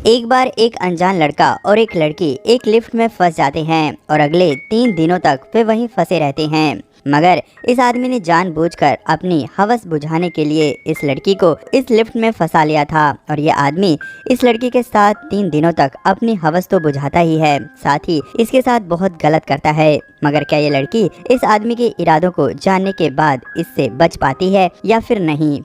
एक बार एक अनजान लड़का और एक लड़की एक लिफ्ट में फंस जाते हैं और अगले 3 दिनों तक वे वहीं फंसे रहते हैं। मगर इस आदमी ने जानबूझकर अपनी हवस बुझाने के लिए इस लड़की को इस लिफ्ट में फंसा लिया था और ये आदमी इस लड़की के साथ 3 दिनों तक अपनी हवस तो बुझाता ही है, साथ ही इसके साथ बहुत गलत करता है। मगर क्या ये लड़की इस आदमी के इरादों को जानने के बाद इससे बच पाती है या फिर नहीं।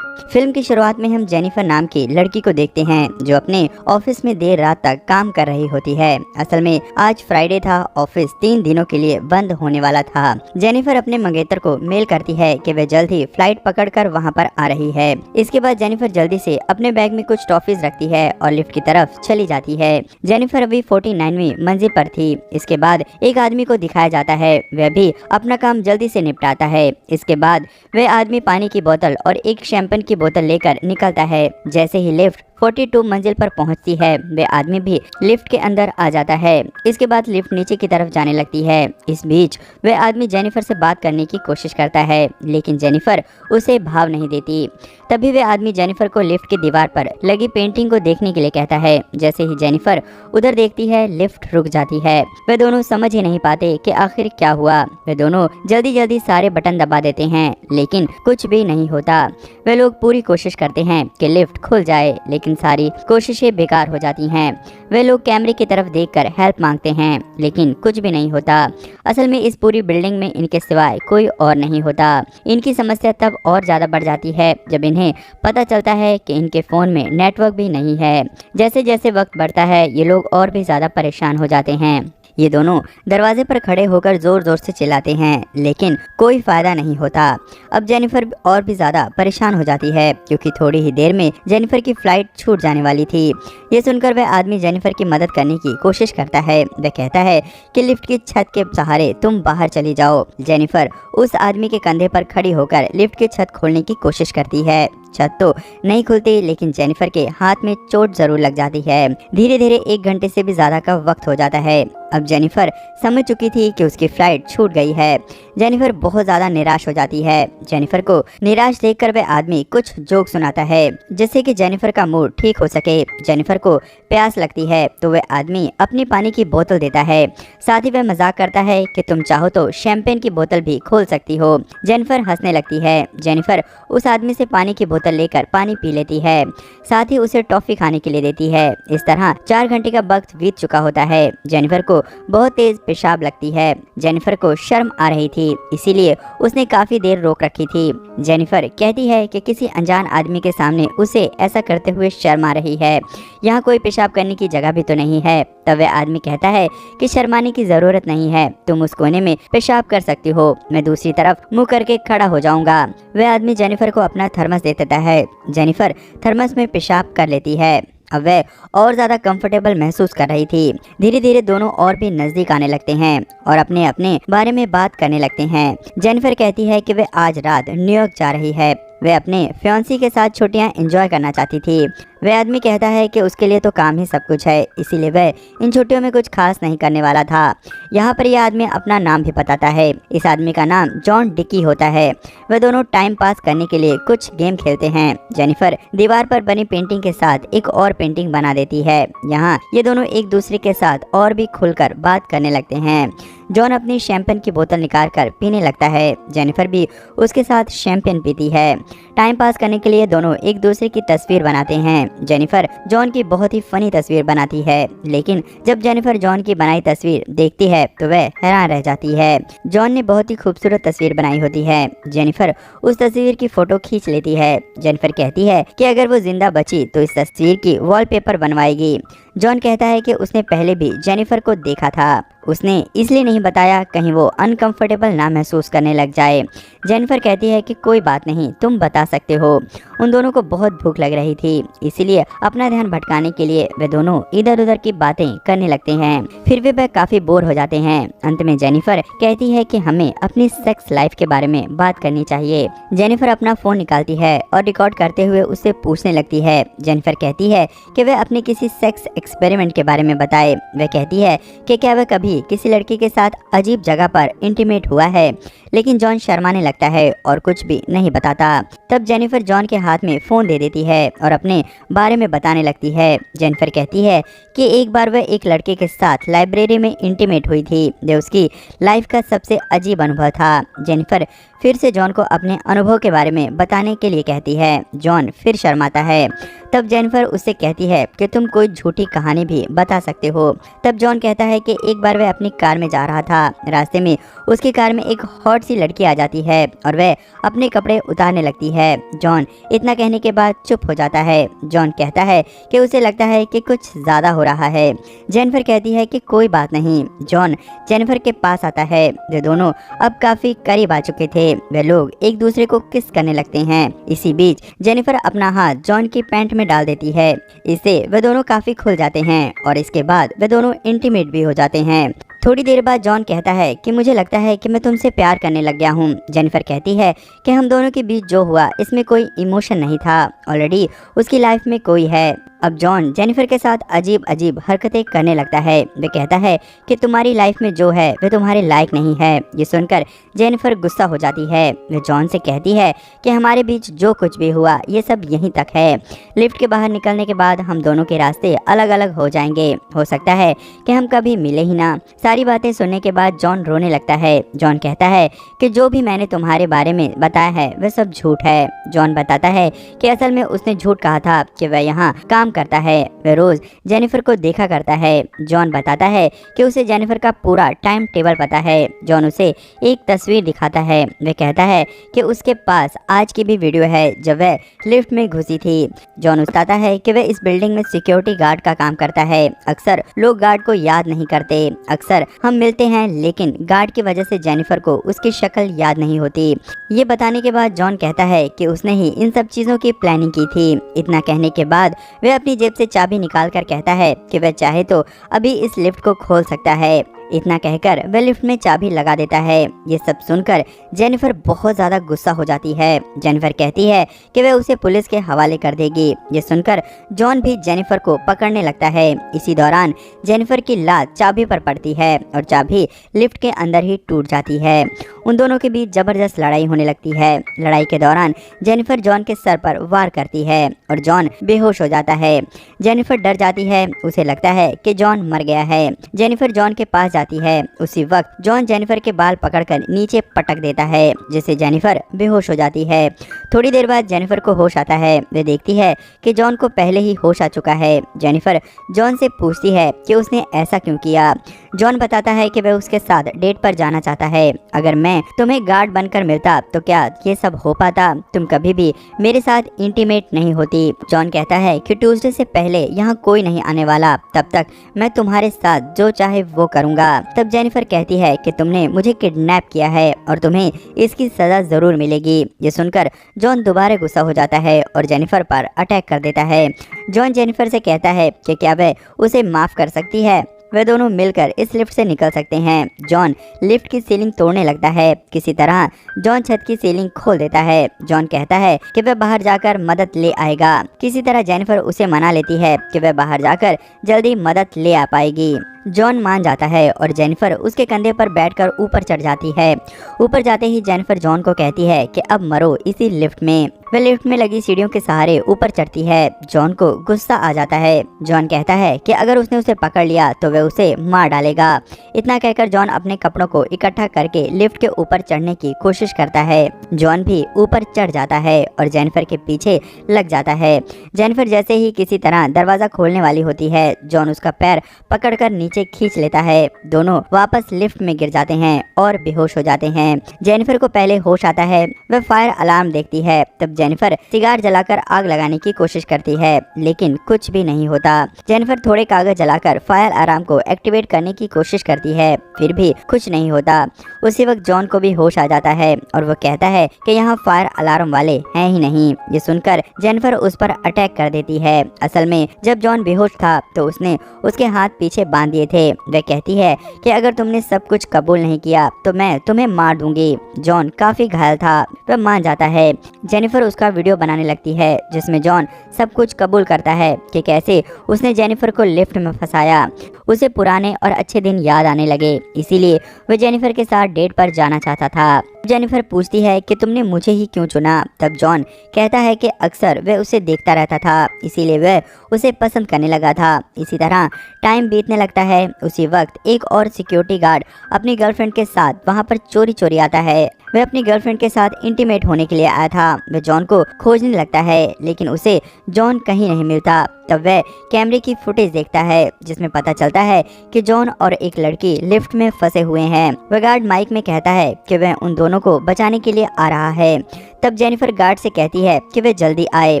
फिल्म की शुरुआत में हम जेनिफर नाम की लड़की को देखते हैं जो अपने ऑफिस में देर रात तक काम कर रही होती है। असल में आज फ्राइडे था, ऑफिस 3 दिनों के लिए बंद होने वाला था। जेनिफर अपने मंगेतर को मेल करती है कि वे जल्द ही फ्लाइट पकड़कर वहां पर आ रही है। इसके बाद जेनिफर जल्दी से अपने बैग में कुछ टॉफीज रखती है और लिफ्ट की तरफ चली जाती है। जेनिफर अभी 49वीं मंजिल पर थी। इसके बाद एक आदमी को दिखाया जाता है, वह भी अपना काम जल्दी से निपटाता है। इसके बाद वह आदमी पानी की बोतल और एक शैंपेन की बोतल लेकर निकलता है। जैसे ही लिफ्ट 42 मंजिल पर पहुंचती है, वे आदमी भी लिफ्ट के अंदर आ जाता है। इसके बाद लिफ्ट नीचे की तरफ जाने लगती है। इस बीच वह आदमी जेनिफर से बात करने की कोशिश करता है, लेकिन जेनिफर उसे भाव नहीं देती। तभी वह आदमी जेनिफर को लिफ्ट की दीवार पर लगी पेंटिंग को देखने के लिए कहता है। जैसे ही जेनिफर उधर देखती है, लिफ्ट रुक जाती है। वे दोनों समझ ही नहीं पाते कि आखिर क्या हुआ। वे दोनों जल्दी जल्दी सारे बटन दबा देते हैं, लेकिन कुछ भी नहीं होता। वे लोग पूरी कोशिश करते हैं कि लिफ्ट खुल जाए, लेकिन सारी कोशिशें बेकार हो जाती हैं। वे लोग कैमरे की तरफ देखकर हेल्प मांगते हैं, लेकिन कुछ भी नहीं होता। असल में इस पूरी बिल्डिंग में इनके सिवाय कोई और नहीं होता। इनकी समस्या तब और ज्यादा बढ़ जाती है जब इन्हें पता चलता है कि इनके फोन में नेटवर्क भी नहीं है। जैसे जैसे वक्त बढ़ता है, ये लोग और भी ज्यादा परेशान हो जाते हैं। ये दोनों दरवाजे पर खड़े होकर जोर जोर से चिल्लाते हैं, लेकिन कोई फायदा नहीं होता। अब जेनिफर और भी ज्यादा परेशान हो जाती है, क्योंकि थोड़ी ही देर में जेनिफर की फ्लाइट छूट जाने वाली थी। ये सुनकर वह आदमी जेनिफर की मदद करने की कोशिश करता है। वह कहता है कि लिफ्ट की छत के सहारे तुम बाहर चली जाओ। जेनिफर उस आदमी के कंधे पर खड़ी होकर लिफ्ट की छत खोलने की कोशिश करती है। छत तो नहीं खुलती, लेकिन जेनिफर के हाथ में चोट जरूर लग जाती है। धीरे धीरे 1 घंटे से भी ज्यादा का वक्त हो जाता है। अब जेनिफर समझ चुकी थी कि उसकी फ्लाइट छूट गई है। जेनिफर बहुत ज्यादा निराश हो जाती है। जेनिफर को निराश देखकर वह आदमी कुछ जोक सुनाता है, जिससे कि जेनिफर का मूड ठीक हो सके। जेनिफर को प्यास लगती है तो वह आदमी अपनी पानी की बोतल देता है। साथ ही वह मजाक करता है कि तुम चाहो तो शैंपेन की बोतल भी खोल सकती हो। जेनिफर हंसने लगती है। जेनिफर उस आदमी से पानी की बोतल लेकर पानी पी लेती है, साथ ही उसे टॉफी खाने के लिए देती है। इस तरह 4 घंटे का वक्त बीत चुका होता है। जेनिफर को बहुत तेज पेशाब लगती है। जेनिफर को शर्म आ रही थी, इसीलिए उसने काफी देर रोक रखी थी। जेनिफर कहती है कि किसी अनजान आदमी के सामने उसे ऐसा करते हुए शर्म आ रही है। यहाँ कोई पेशाब करने की जगह भी तो नहीं है। तब वह आदमी कहता है कि शर्माने की जरूरत नहीं है, तुम उस कोने में पेशाब कर सकती हो, मैं दूसरी तरफ मुंह करके खड़ा हो जाऊंगा। वह आदमी जेनिफर को अपना थर्मस दे देता है। जेनिफर थर्मस में पेशाब कर लेती है। अब वह और ज्यादा कंफर्टेबल महसूस कर रही थी। धीरे धीरे दोनों और भी नजदीक आने लगते हैं और अपने अपने बारे में बात करने लगते हैं। जेनिफर कहती है कि वह आज रात न्यूयॉर्क जा रही है। वह अपने फियांसी के साथ छुट्टियां एंजॉय करना चाहती थी। वह आदमी कहता है कि उसके लिए तो काम ही सब कुछ है, इसीलिए वह इन छुट्टियों में कुछ खास नहीं करने वाला था। यहाँ पर यह आदमी अपना नाम भी बताता है। इस आदमी का नाम जॉन डिकी होता है। वह दोनों टाइम पास करने के लिए कुछ गेम खेलते हैं। जेनिफर दीवार पर बनी पेंटिंग के साथ एक और पेंटिंग बना देती है। यहाँ ये दोनों एक दूसरे के साथ और भी खुलकर बात करने लगते हैं। जॉन अपनी शैंपेन की बोतल निकालकर पीने लगता है। जेनिफर भी उसके साथ शैंपेन पीती है। टाइम पास करने के लिए दोनों एक दूसरे की तस्वीर बनाते हैं। जेनिफर जॉन की बहुत ही फनी तस्वीर बनाती है, लेकिन जब जेनिफर जॉन की बनाई तस्वीर देखती है तो वह हैरान रह जाती है। जॉन ने बहुत ही खूबसूरत तस्वीर बनाई होती है। जेनिफर उस तस्वीर की फोटो खींच लेती है। जेनिफर कहती है कि अगर वो जिंदा बची तो इस तस्वीर की वॉलपेपर बनवाएगी। जॉन कहता है कि उसने पहले भी जेनिफर को देखा था, उसने इसलिए नहीं बताया कहीं वो अनकंफर्टेबल ना महसूस करने लग जाए। जेनिफर कहती है कि कोई बात नहीं, तुम बता सकते हो। उन दोनों को बहुत भूख लग रही थी, इसीलिए अपना ध्यान भटकाने के लिए वे दोनों इधर उधर की बातें करने लगते हैं। फिर वे काफी बोर हो जाते हैं। अंत में जेनिफर कहती है कि हमें अपनी सेक्स लाइफ के बारे में बात करनी चाहिए। जेनिफर अपना फोन निकालती है और रिकॉर्ड करते हुए उससे पूछने लगती है। जेनिफर कहती है कि वह अपने किसी सेक्स एक्सपेरिमेंट के बारे में बताए। वह कहती है कि क्या वह कभी किसी लड़की के साथ अजीब जगह पर इंटीमेट हुआ है, लेकिन जॉन शर्माने लगता है और कुछ भी नहीं बताता। तब जेनिफर जॉन के हाथ में फ़ोन दे देती है और अपने बारे में बताने लगती है। जेनिफर कहती है कि एक बार वह एक लड़के के साथ लाइब्रेरी में इंटीमेट हुई थी, जो उसकी लाइफ का सबसे अजीब अनुभव था। जेनिफर फिर से जॉन को अपने अनुभव के बारे में बताने के लिए कहती है। जॉन फिर शर्माता है। तब जेनिफर उससे कहती है कि तुम कोई झूठी कहानी भी बता सकते हो। तब जॉन कहता है कि एक बार वह अपनी कार में जा रहा था, रास्ते में उसकी कार में एक हॉट सी लड़की आ जाती है और वह अपने कपड़े उतारने लगती है। जॉन इतना कहने के बाद चुप हो जाता है। जॉन कहता है कि उसे लगता है कि कुछ ज़्यादा हो रहा है। जेनिफर कहती है कि कोई बात नहीं। जॉन जेनिफर के पास आता है। वे दोनों अब काफ़ी करीब आ चुके थे। वे लोग एक दूसरे को किस करने लगते हैं। इसी बीच जेनिफर अपना हाथ जॉन की पैंट में डाल देती है। इससे वे दोनों काफ़ी खुल जाते हैं और इसके बाद वे दोनों इंटीमेट भी हो जाते हैं। थोड़ी देर बाद जॉन कहता है कि मुझे लगता है कि मैं तुमसे प्यार करने लग गया हूँ। जेनिफर कहती है कि हम दोनों के बीच जो हुआ इसमें कोई इमोशन नहीं था, ऑलरेडी उसकी लाइफ में कोई है। अब जॉन जेनिफर के साथ अजीब अजीब हरकतें करने लगता है। वे कहता है कि तुम्हारी लाइफ में जो है वह तुम्हारे लायक नहीं है। ये सुनकर जेनिफर गुस्सा हो जाती है। वे जॉन से कहती है कि हमारे बीच जो कुछ भी हुआ ये सब यहीं तक है। लिफ्ट के बाहर निकलने के बाद हम दोनों के रास्ते अलग अलग हो जाएंगे। हो सकता है कि हम कभी मिले ही ना। सारी बातें सुनने के बाद जॉन रोने लगता है। जॉन कहता है कि जो भी मैंने तुम्हारे बारे में बताया है वह सब झूठ है। जॉन बताता है कि असल में उसने झूठ कहा था कि वह यहाँ काम करता है। वह रोज जेनिफर को देखा करता है। जॉन बताता है कि उसे जेनिफर का पूरा टाइम टेबल पता है। जॉन उसे एक तस्वीर दिखाता है। वह कहता है कि उसके पास आज की भी वीडियो है जब वह लिफ्ट में घुसी थी। जॉन बताता है कि वह इस बिल्डिंग में सिक्योरिटी गार्ड का काम करता है। अक्सर लोग गार्ड को याद नहीं करते। अक्सर हम मिलते हैं लेकिन गार्ड की वजह से जेनिफर को उसकी शक्ल याद नहीं होती। ये बताने के बाद जॉन कहता है कि उसने ही इन सब चीजों की प्लानिंग की थी। इतना कहने के बाद वह अपनी जेब से चाबी निकाल कर कहता है कि वह चाहे तो अभी इस लिफ्ट को खोल सकता है। इतना कहकर वह लिफ्ट में चाबी लगा देता है। ये सब सुनकर जेनिफर बहुत ज्यादा गुस्सा हो जाती है। जेनिफर कहती है कि वह उसे पुलिस के हवाले कर देगी। ये सुनकर जॉन भी जेनिफर को पकड़ने लगता है। इसी दौरान जेनिफर की लात चाबी पर पड़ती है और चाबी लिफ्ट के अंदर ही टूट जाती है। उन दोनों के बीच जबरदस्त लड़ाई होने लगती है। लड़ाई के दौरान जेनिफर जॉन के सर पर वार करती है और जॉन बेहोश हो जाता है। जेनिफर डर जाती है। उसे लगता है कि जॉन मर गया है। जेनिफर जॉन के पास जाती है। उसी वक्त जॉन जेनिफर के बाल पकड़कर नीचे पटक देता है, जिससे जेनिफर बेहोश हो जाती है। थोड़ी देर बाद जेनिफर को होश आता है। वे देखती है कि जॉन को पहले ही होश आ चुका है। जेनिफर जॉन से पूछती है कि उसने ऐसा क्यों किया। जॉन बताता है कि वह उसके साथ डेट पर जाना चाहता है। अगर मैं तुम्हें गार्ड बनकर मिलता तो क्या ये सब हो पाता? तुम कभी भी मेरे साथ इंटीमेट नहीं होती। जॉन कहता है कि ट्यूसडे से पहले यहाँ कोई नहीं आने वाला, तब तक मैं तुम्हारे साथ जो चाहे वो करूँगा। तब जेनिफर कहती है कि तुमने मुझे किडनैप किया है और तुम्हें इसकी सजा जरूर मिलेगी। ये सुनकर जॉन दोबारा गुस्सा हो जाता है और जेनिफर पर अटैक कर देता है। जॉन जेनिफर से कहता है कि क्या वह उसे माफ कर सकती है। वे दोनों मिलकर इस लिफ्ट से निकल सकते हैं। जॉन लिफ्ट की सीलिंग तोड़ने लगता है। किसी तरह जॉन छत की सीलिंग खोल देता है। जॉन कहता है कि वह बाहर जाकर मदद ले आएगा। किसी तरह जेनिफर उसे मना लेती है कि वह बाहर जाकर जल्दी मदद ले आ पाएगी। जॉन मान जाता है और जेनिफर उसके कंधे पर बैठकर ऊपर चढ़ जाती है। ऊपर जाते ही जेनिफर जॉन को कहती है कि अब मरो इसी लिफ्ट में। वह लिफ्ट में लगी सीढ़ियों के सहारे ऊपर चढ़ती है। जॉन को गुस्सा आ जाता है। जॉन कहता है कि अगर उसने उसे पकड़ लिया तो वह उसे मार डालेगा। इतना कहकर जॉन अपने कपड़ों को इकट्ठा करके लिफ्ट के ऊपर चढ़ने की कोशिश करता है। जॉन भी ऊपर चढ़ जाता है और जेनिफर के पीछे लग जाता है। जेनिफर जैसे ही किसी तरह दरवाजा खोलने वाली होती है, जॉन उसका पैर पकड़कर नीचे खींच लेता है। दोनों वापस लिफ्ट में गिर जाते हैं और बेहोश हो जाते हैं। जेनिफर को पहले होश आता है। वह फायर अलार्म देखती है। तब जेनिफर सिगार जलाकर आग लगाने की कोशिश करती है, लेकिन कुछ भी नहीं होता। जेनिफर थोड़े कागज जलाकर फायर अलार्म को एक्टिवेट करने की कोशिश करती है, फिर भी कुछ नहीं होता। उसी वक्त जॉन को भी होश आ जाता है और वो कहता है कि यहाँ फायर अलार्म वाले हैं ही नहीं। ये सुनकर जेनिफर उस पर अटैक कर देती है। असल में जब जॉन बेहोश था तो उसने उसके हाथ पीछे बांध दिए रहे थे। वह कहती है कि अगर तुमने सब कुछ कबूल नहीं किया तो मैं तुम्हें मार दूंगी। जॉन काफी घायल था, वह मान जाता है। जेनिफर उसका वीडियो बनाने लगती है जिसमें जॉन सब कुछ कबूल करता है कि कैसे उसने जेनिफर को लिफ्ट में फंसाया। उसे पुराने और अच्छे दिन याद आने लगे, इसीलिए वह जेनिफर के साथ डेट पर जाना चाहता था। जेनिफर पूछती है कि तुमने मुझे ही क्यों चुना। तब जॉन कहता है कि अक्सर वह उसे देखता रहता था, इसीलिए वह उसे पसंद करने लगा था। इसी तरह टाइम बीतने लगता है। उसी वक्त एक और सिक्योरिटी गार्ड अपनी गर्लफ्रेंड के साथ वहां पर चोरी चोरी आता है। वह अपनी गर्लफ्रेंड के साथ इंटीमेट होने के लिए आया था। वह जॉन को खोजने लगता है, लेकिन उसे जॉन कहीं नहीं मिलता। तब वह कैमरे की फुटेज देखता है जिसमें पता चलता है कि जॉन और एक लड़की लिफ्ट में फंसे हुए हैं। वह गार्ड माइक में कहता है कि वह उन दोनों को बचाने के लिए आ रहा है। तब जेनिफर गार्ड से कहती है कि वे जल्दी आए।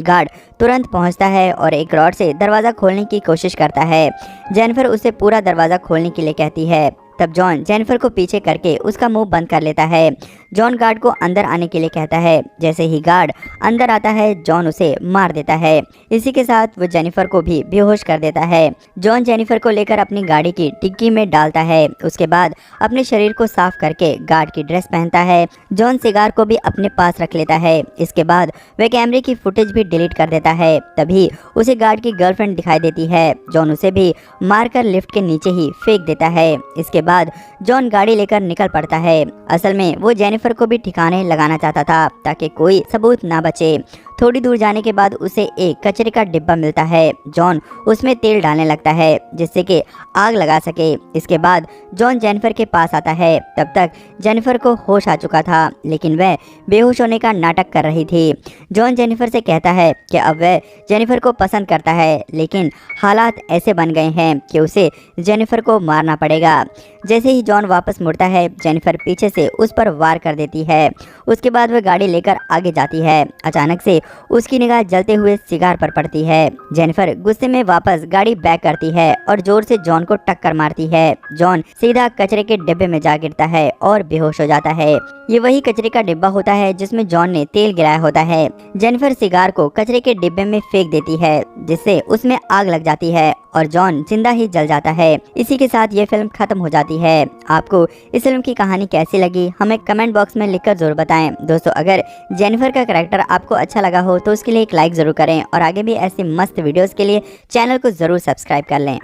गार्ड तुरंत पहुंचता है और एक रॉड से दरवाजा खोलने की कोशिश करता है। जेनिफर उसे पूरा दरवाजा खोलने के लिए कहती है। तब जॉन जेनिफर को पीछे करके उसका मुंह बंद कर लेता है। जॉन गार्ड को अंदर आने के लिए कहता है। जैसे ही गार्ड अंदर आता है, जॉन उसे मार देता है। इसी के साथ वो जेनिफर को भी बेहोश कर देता है। जॉन जेनिफर को लेकर अपनी गाड़ी की डिक्की में डालता है। उसके बाद अपने शरीर को साफ करके गार्ड की ड्रेस पहनता है। जॉन सिगार को भी अपने पास रख लेता है। इसके बाद वह कैमरे की फुटेज भी डिलीट कर देता है। तभी उसे गार्ड की गर्लफ्रेंड दिखाई देती है। जॉन उसे भी मारकर लिफ्ट के नीचे ही फेंक देता है। इसके बाद जॉन गाड़ी लेकर निकल पड़ता है। असल में वो जेनिफर को भी ठिकाने लगाना चाहता था ताकि कोई सबूत ना बचे। थोड़ी दूर जाने के बाद उसे एक कचरे का डिब्बा मिलता है। जॉन उसमें तेल डालने लगता है जिससे कि आग लगा सके। इसके बाद जॉन जेनिफर के पास आता है। तब तक जेनिफर को होश आ चुका था, लेकिन वह बेहोश होने का नाटक कर रही थी। जॉन जेनिफर से कहता है कि अब वह जेनिफर को पसंद करता है, लेकिन हालात ऐसे बन गए हैं कि उसे जेनिफर को मारना पड़ेगा। जैसे ही जॉन वापस मुड़ता है, जेनिफर पीछे से उस पर वार कर देती है। उसके बाद वह गाड़ी लेकर आगे जाती है। अचानक से उसकी निगाह जलते हुए सिगार पर पड़ती है। जेनिफर गुस्से में वापस गाड़ी बैक करती है और जोर से जॉन को टक्कर मारती है। जॉन सीधा कचरे के डिब्बे में जा गिरता है और बेहोश हो जाता है। ये वही कचरे का डिब्बा होता है जिसमें जॉन ने तेल गिराया होता है। जेनिफर सिगार को कचरे के डिब्बे में फेंक देती है जिससे उसमें आग लग जाती है और जॉन जिंदा ही जल जाता है। इसी के साथ ये फिल्म खत्म हो जाती है। आपको इस फिल्म की कहानी कैसी लगी हमें कमेंट बॉक्स में लिखकर जरूर बताएं। दोस्तों, अगर जेनिफर का कैरेक्टर आपको अच्छा लगा हो तो उसके लिए एक लाइक जरूर करें और आगे भी ऐसी मस्त वीडियोस के लिए चैनल को जरूर सब्सक्राइब कर लें।